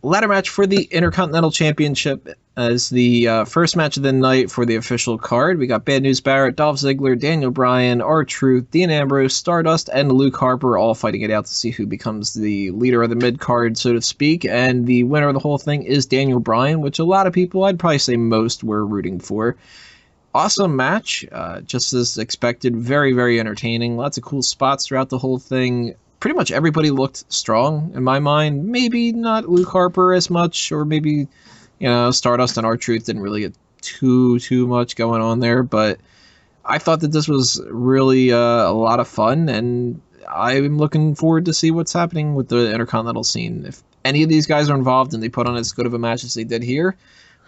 ladder match for the Intercontinental Championship as the first match of the night for the official card. We got Bad News Barrett, Dolph Ziggler, Daniel Bryan, R-Truth, Dean Ambrose, Stardust, and Luke Harper all fighting it out to see who becomes the leader of the mid-card, so to speak. And the winner of the whole thing is Daniel Bryan, which a lot of people, I'd probably say most, were rooting for. Awesome match, just as expected. Very, very entertaining. Lots of cool spots throughout the whole thing. Pretty much everybody looked strong in my mind. Maybe not Luke Harper as much, or maybe, Stardust and R-Truth didn't really get too much going on there. But I thought that this was really a lot of fun, and I'm looking forward to see what's happening with the Intercontinental scene. If any of these guys are involved and they put on as good of a match as they did here,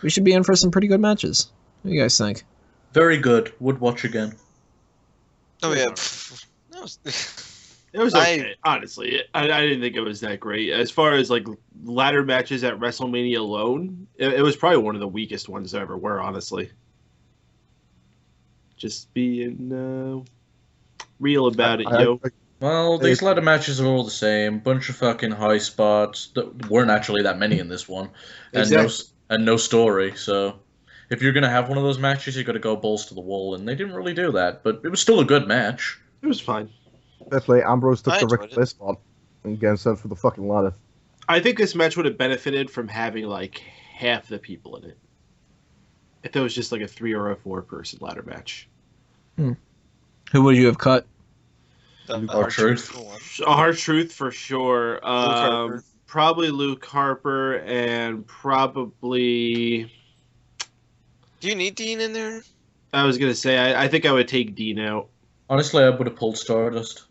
we should be in for some pretty good matches. What do you guys think? Very good. Would watch again. Oh yeah. It was okay, honestly. I didn't think it was that great. As far as like ladder matches at WrestleMania alone, it was probably one of the weakest ones there ever were, honestly. Just being real about it, yo. Well, these ladder matches are all the same. Bunch of fucking high spots. There weren't actually that many in this one. And no story, so if you're going to have one of those matches, you got to go balls to the wall, and they didn't really do that, but it was still a good match. It was fine. Definitely, Ambrose took the Ric Flair spot and getting sent for the fucking ladder. I think this match would have benefited from having like half the people in it. If it was just like a 3 or a 4 person ladder match. Who would you have cut? R-Truth. R-Truth for sure. Probably Luke Harper and probably. Do you need Dean in there? I was gonna say I think I would take Dean out. Honestly, I would have pulled Stardust.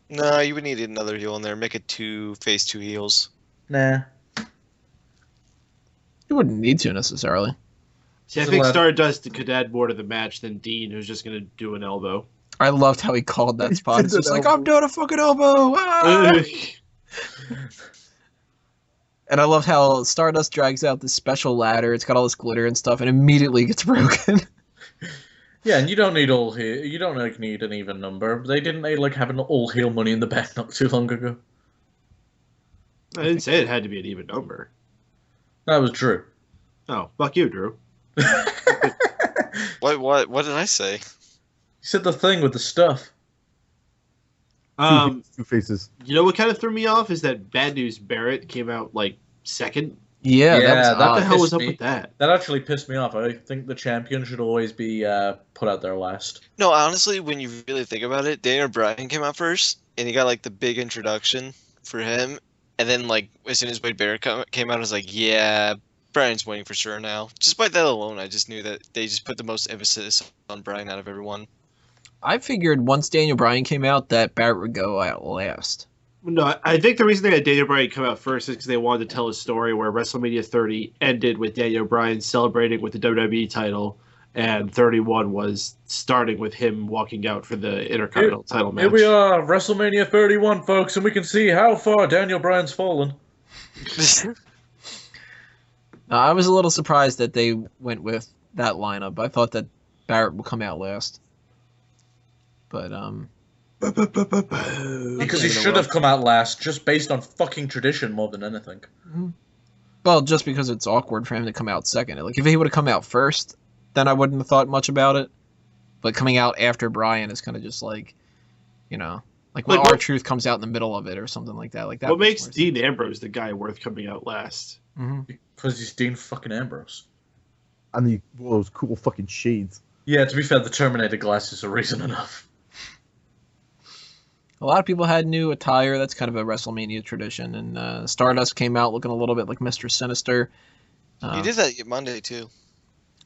No, you would need another heel in there. Make it 2 face 2 heels. Nah. You wouldn't need to necessarily. See, I think Stardust could add more to the match than Dean, who's just gonna do an elbow. I loved how he called that spot. It's just like, I'm doing a fucking elbow! Ah! And I love how Stardust drags out this special ladder. It's got all this glitter and stuff, and immediately gets broken. Yeah, and you don't need all heel. You don't need an even number. They didn't have an all heel Money in the Bank not too long ago. I didn't say it had to be an even number. That was Drew. Oh, fuck you, Drew. What did I say? You said the thing with the stuff. Two faces. You know what kind of threw me off is that Bad News Barrett came out like second. Yeah, what the hell was up with that? That actually pissed me off. I think the champion should always be put out there last. No, honestly, when you really think about it, Daniel Bryan came out first, and he got like the big introduction for him, and then like as soon as Wade Barrett came out, I was like, yeah, Bryan's winning for sure now. Just by that alone, I just knew that they just put the most emphasis on Bryan out of everyone. I figured once Daniel Bryan came out that Barrett would go out last. No, I think the reason they had Daniel Bryan come out first is because they wanted to tell a story where WrestleMania 30 ended with Daniel Bryan celebrating with the WWE title, and 31 was starting with him walking out for the Intercontinental title match. Here we are, WrestleMania 31, folks, and we can see how far Daniel Bryan's fallen. I was a little surprised that they went with that lineup. I thought that Barrett would come out last. But, because he should have come out last, just based on fucking tradition more than anything. Well, just because it's awkward for him to come out second. Like, if he would have come out first, then I wouldn't have thought much about it. But coming out after Bryan is kind of just like, like when R-Truth comes out in the middle of it or something like that. Like that. What makes Dean Ambrose the guy worth coming out last? Because he's Dean fucking Ambrose. And he wore those cool fucking shades. Yeah, to be fair, the Terminator glasses are reason enough. A lot of people had new attire. That's kind of a WrestleMania tradition. And Stardust came out looking a little bit like Mr. Sinister. He did that Monday, too.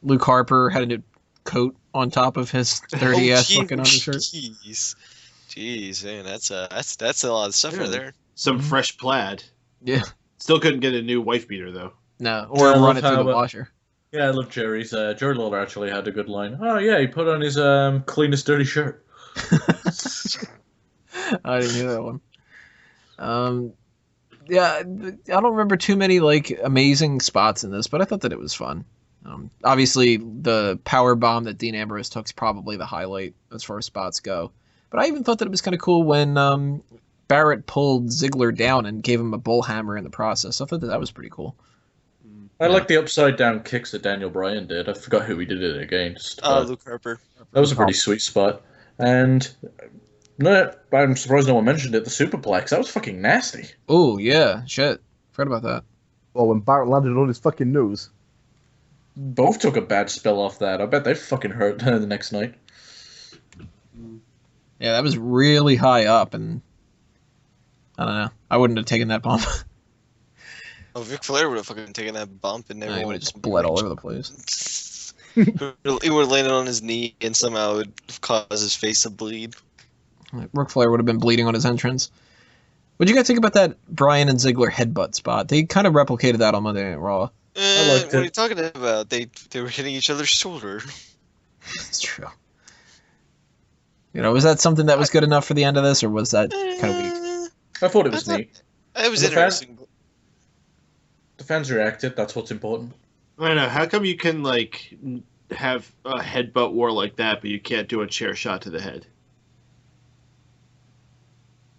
Luke Harper had a new coat on top of his dirty-ass fucking undershirt. Jeez, man, that's a lot of stuff right there. Some fresh plaid. Yeah. Still couldn't get a new wife beater, though. No, or run it through the washer. Yeah, I love Jerry's. Jerry Lawler actually had a good line. Oh, yeah, he put on his cleanest dirty shirt. I didn't hear that one. Yeah, I don't remember too many like amazing spots in this, but I thought that it was fun. Obviously, the power bomb that Dean Ambrose took is probably the highlight as far as spots go. But I even thought that it was kind of cool when Barrett pulled Ziggler down and gave him a bull hammer in the process. I thought that was pretty cool. I like the upside down kicks that Daniel Bryan did. I forgot who he did it against. Luke Harper. That was a pretty sweet spot. And no, I'm surprised no one mentioned it. The superplex. That was fucking nasty. Oh, yeah. Shit. Forgot about that. Well, when Barrett landed on his fucking nose. Both took a bad spell off that. I bet they fucking hurt the next night. Yeah, that was really high up, and I don't know. I wouldn't have taken that bump. Oh, Ric Flair would have fucking taken that bump and He would have just bled all over the place. He would have landed on his knee and somehow it would cause his face to bleed. Ric Flair would have been bleeding on his entrance. What do you guys think about that Bryan and Ziggler headbutt spot? They kind of replicated that on Monday Night Raw. What are you talking about? They were hitting each other's shoulder. It's true. You know, was that something that was good enough for the end of this, or was that kind of weak? I thought it was neat. It was interesting. The fans reacted. That's what's important. I don't know. How come you can like have a headbutt war like that, but you can't do a chair shot to the head?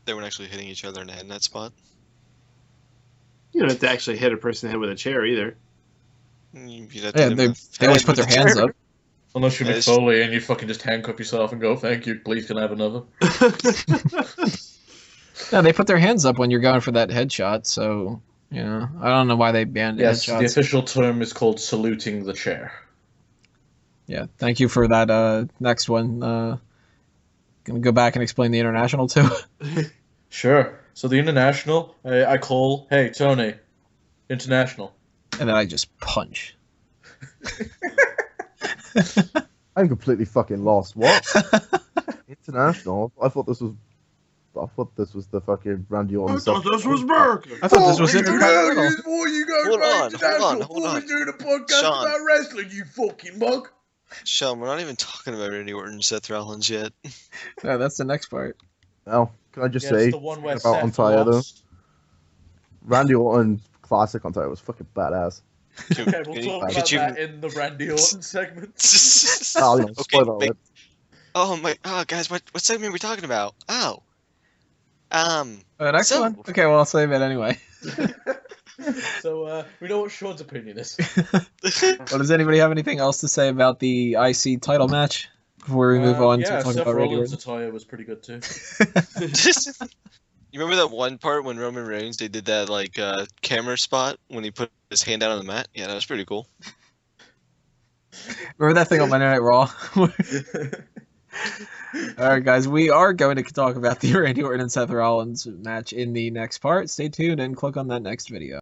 They weren't actually hitting each other in the head in that spot. You don't have to actually hit a person in the head with a chair either. Yeah, they always put their hands up. Unless you're Mick Foley and you fucking just handcuff yourself and go, thank you, please can I have another? No, they put their hands up when you're going for that headshot, so, you know, I don't know why they banned headshots. The official term is called saluting the chair. Yeah, thank you for that next one. Gonna go back and explain the International too? Sure. So the International, I call, hey, Tony, International. And then I just punch. I'm completely fucking lost. What? International? I thought this was the fucking Randy Orton. I thought this was America. I thought this was Intercontinental. Before you go Hold on. doing a podcast Sean. about wrestling, you fucking mug. Sean, we're not even talking about Randy Orton and Seth Rollins yet. Yeah, that's the next part. Now, can I just Yeah, say it's the one where about Seth Ontario though? lost. Randy Orton classic Ontario was fucking badass. Okay, we'll talk about that in the Randy Orton segment. Oh, no, spoiler alert. Guys, what segment are we talking about? Oh. The next one? Okay, well, I'll save it anyway. So, we know what Sean's opinion is. Well, does anybody have anything else to say about the IC title match before we move on to talk Seth about Randy Rollins' Orton? attire was pretty good too. You remember that one part when Roman Reigns, they did that, like, camera spot when he put his hand out on the mat? Yeah, that was pretty cool. Remember that thing on Monday Night Raw? Alright, guys, we are going to talk about the Randy Orton and Seth Rollins match in the next part. Stay tuned and click on that next video.